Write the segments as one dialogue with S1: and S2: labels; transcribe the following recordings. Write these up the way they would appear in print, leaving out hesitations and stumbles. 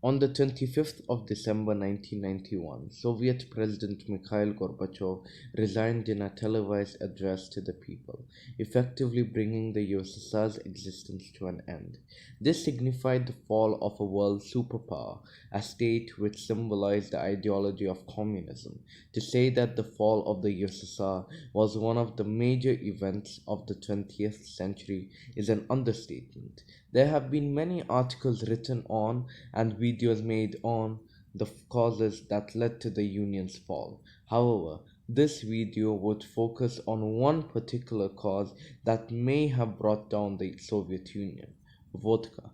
S1: On the 25th of December 1991, Soviet President Mikhail Gorbachev resigned in a televised address to the people, effectively bringing the USSR's existence to an end. This signified the fall of a world superpower, a state which symbolized the ideology of communism. To say that the fall of the USSR was one of the major events of the 20th century is an understatement. There have been many articles written on and videos made on the causes that led to the Union's fall. However, this video would focus on one particular cause that may have brought down the Soviet Union: vodka.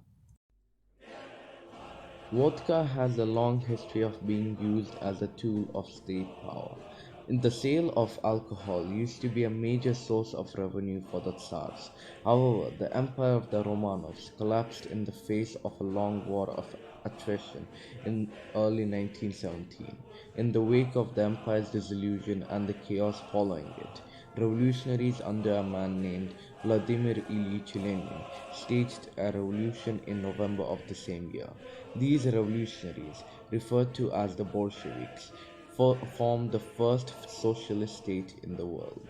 S1: Vodka has a long history of being used as a tool of state power. The sale of alcohol used to be a major source of revenue for the Tsars. However, the empire of the Romanovs collapsed in the face of a long war of attrition in early 1917. In the wake of the empire's dissolution and the chaos following it, revolutionaries under a man named Vladimir Ilyich Lenin staged a revolution in November of the same year. These revolutionaries, referred to as the Bolsheviks, formed the first socialist state in the world.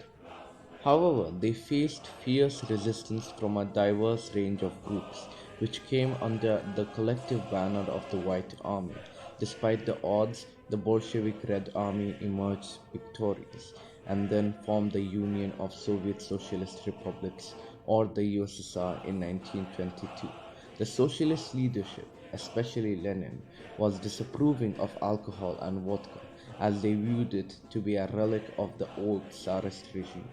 S1: However, they faced fierce resistance from a diverse range of groups, which came under the collective banner of the White Army. Despite the odds, the Bolshevik Red Army emerged victorious and then formed the Union of Soviet Socialist Republics, or the USSR, in 1922. The socialist leadership, especially Lenin, was disapproving of alcohol and vodka, as they viewed it to be a relic of the old Tsarist regime.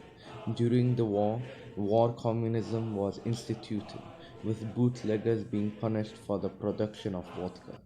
S1: During the war communism was instituted, with bootleggers being punished for the production of vodka.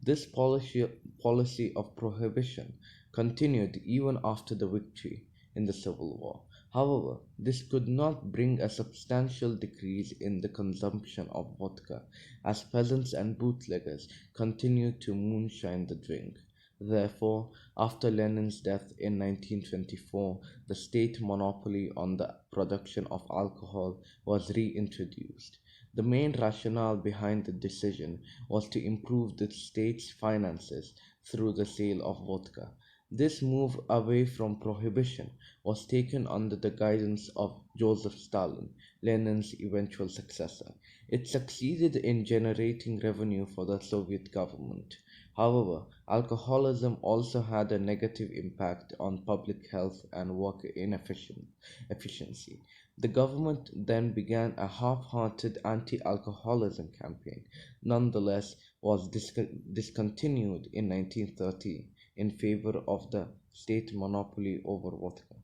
S1: This policy of prohibition continued even after the victory in the Civil War. However, this could not bring a substantial decrease in the consumption of vodka, as peasants and bootleggers continued to moonshine the drink. Therefore, after Lenin's death in 1924, the state monopoly on the production of alcohol was reintroduced. The main rationale behind the decision was to improve the state's finances through the sale of vodka. This move away from prohibition was taken under the guidance of Joseph Stalin, Lenin's eventual successor. It succeeded in generating revenue for the Soviet government. However, alcoholism also had a negative impact on public health and work efficiency. The government then began a half-hearted anti-alcoholism campaign. Nonetheless, was discontinued in 1930 in favor of the state monopoly over vodka.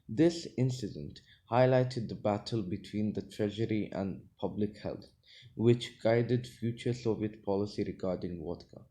S1: This incident highlighted the battle between the treasury and public health, which guided future Soviet policy regarding vodka.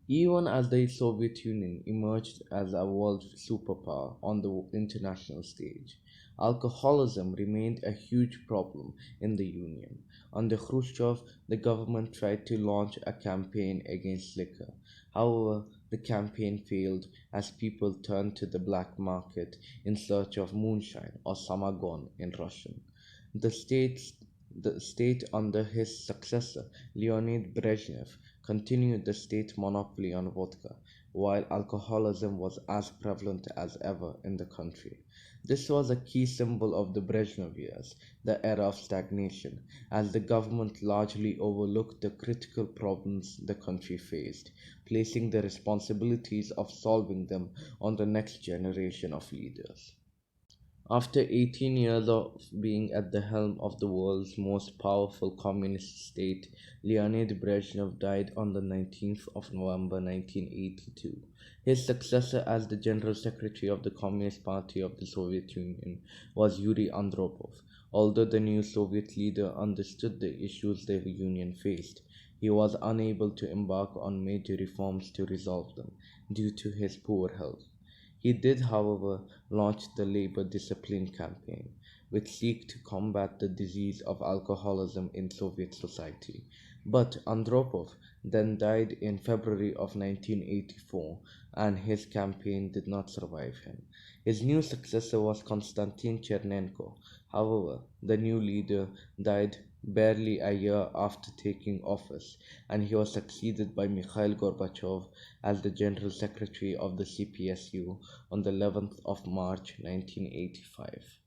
S1: Even as the Soviet Union emerged as a world superpower on the international stage, alcoholism remained a huge problem in the Union. Under Khrushchev, the government tried to launch a campaign against liquor. However, the campaign failed as people turned to the black market in search of moonshine, or samagon in Russian. The states the state under his successor, Leonid Brezhnev, continued the state monopoly on vodka, while alcoholism was as prevalent as ever in the country. This was a key symbol of the Brezhnev years, the era of stagnation, as the government largely overlooked the critical problems the country faced, placing the responsibilities of solving them on the next generation of leaders. After 18 years of being at the helm of the world's most powerful communist state, Leonid Brezhnev died on the 19th of November 1982. His successor as the General Secretary of the Communist Party of the Soviet Union was Yuri Andropov. Although the new Soviet leader understood the issues the Union faced, he was unable to embark on major reforms to resolve them due to his poor health. He did, however, launch the labor discipline campaign, which seek to combat the disease of alcoholism in Soviet society. But Andropov then died in February of 1984, and his campaign did not survive him. His new successor was Konstantin Chernenko. However, the new leader died barely a year after taking office, and he was succeeded by Mikhail Gorbachev as the General Secretary of the CPSU on the 11th of March 1985.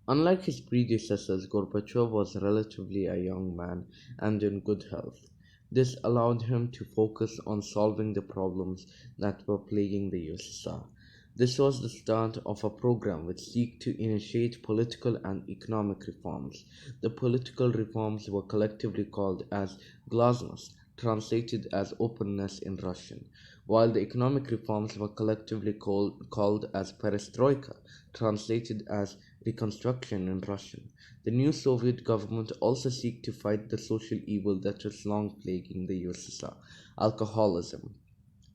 S1: Unlike his predecessors, Gorbachev was relatively a young man and in good health. This allowed him to focus on solving the problems that were plaguing the USSR. This was the start of a program which seeked to initiate political and economic reforms. The political reforms were collectively called as glasnost, translated as openness in Russian, while the economic reforms were collectively called as perestroika, translated as reconstruction in Russian. The new Soviet government also seek to fight the social evil that was long plaguing the USSR, alcoholism.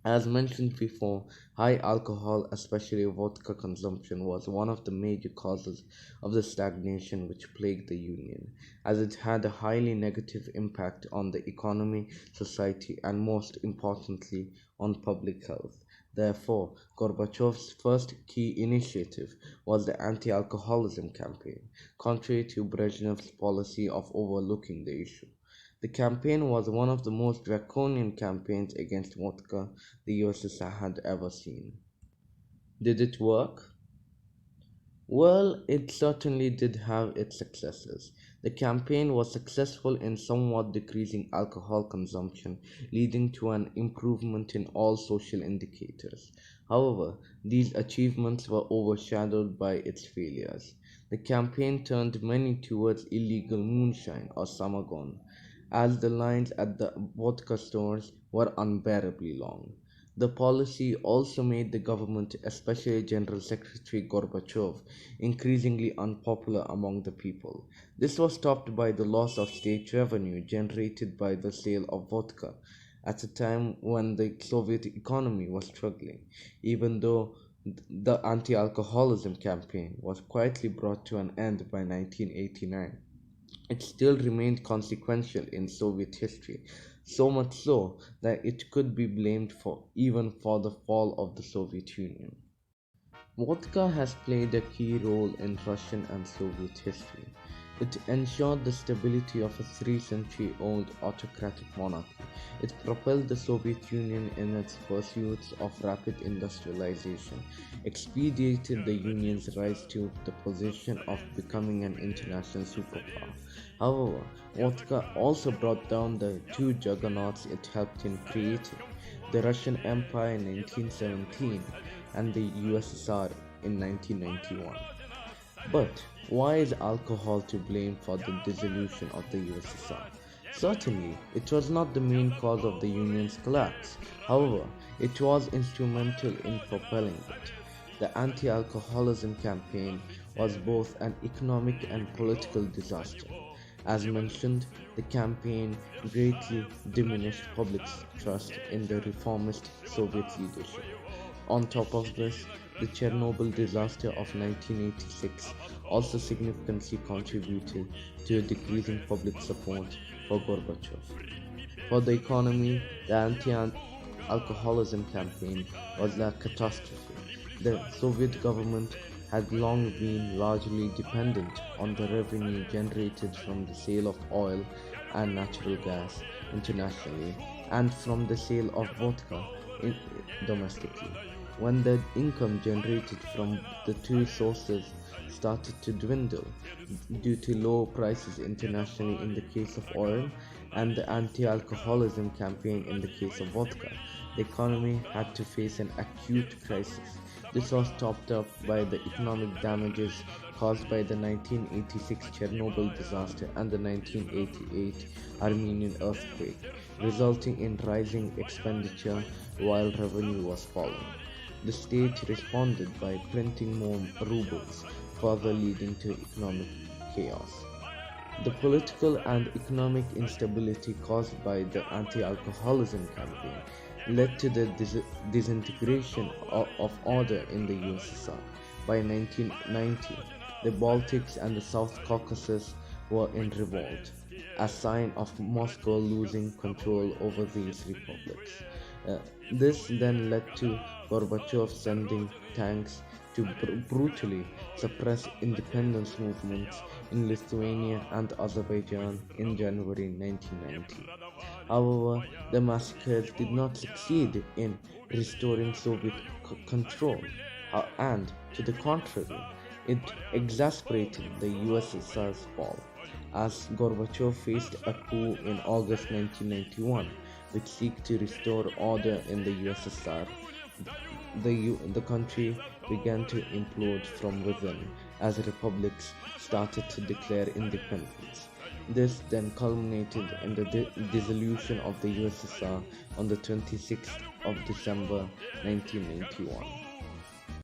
S1: As mentioned before, high alcohol, especially vodka consumption, was one of the major causes of the stagnation which plagued the Union, as it had a highly negative impact on the economy, society, and most importantly, on public health. Therefore, Gorbachev's first key initiative was the anti alcoholism campaign, contrary to Brezhnev's policy of overlooking the issue. The campaign was one of the most draconian campaigns against vodka the USSR had ever seen. Did it work? Well, it certainly did have its successes. The campaign was successful in somewhat decreasing alcohol consumption, leading to an improvement in all social indicators. However, these achievements were overshadowed by its failures. The campaign turned many towards illegal moonshine or samagon, as the lines at the vodka stores were unbearably long. The policy also made the government, especially General Secretary Gorbachev, increasingly unpopular among the people. This was topped by the loss of state revenue generated by the sale of vodka at a time when the Soviet economy was struggling, even though the anti alcoholism campaign was quietly brought to an end by 1989. It still remained consequential in Soviet history, so much so that it could be blamed for even for the fall of the Soviet Union. Vodka has played a key role in Russian and Soviet history. It ensured the stability of a three-century-old autocratic monarchy. It propelled the Soviet Union in its pursuits of rapid industrialization, expedited the Union's rise to the position of becoming an international superpower. However, vodka also brought down the two juggernauts it helped in creating, the Russian Empire in 1917 and the USSR in 1991. But why is alcohol to blame for the dissolution of the USSR? Certainly, it was not the main cause of the Union's collapse. However, it was instrumental in propelling it. The anti alcoholism campaign was both an economic and political disaster. As mentioned, the campaign greatly diminished public trust in the reformist Soviet leadership. On top of this, the Chernobyl disaster of 1986 also significantly contributed to a decrease in public support for Gorbachev. For the economy, the anti alcoholism campaign was a catastrophe. The Soviet government had long been largely dependent on the revenue generated from the sale of oil and natural gas internationally and from the sale of vodka in, domestically. When the income generated from the two sources started to dwindle due to low prices internationally in the case of oil and the anti alcoholism campaign in the case of vodka, the economy had to face an acute crisis. This was topped up by the economic damages caused by the 1986 Chernobyl disaster and the 1988 Armenian earthquake, resulting in rising expenditure while revenue was falling. The state responded by printing more rubles, further leading to economic chaos. The political and economic instability caused by the anti alcoholism campaign led to the disintegration of order in the USSR. By 1990, the Baltics and the South Caucasus were in revolt, a sign of Moscow losing control over these republics. Uh, this then led to Gorbachev sending tanks to brutally suppress independence movements in Lithuania and Azerbaijan in January 1990. However, the massacres did not succeed in restoring Soviet control, and to the contrary, it exacerbated the USSR's fall, as Gorbachev faced a coup in August 1991, which seeked to restore order in the USSR. The country began to implode from within as republics started to declare independence. This then culminated in the dissolution of the USSR on the 26th of December 1991.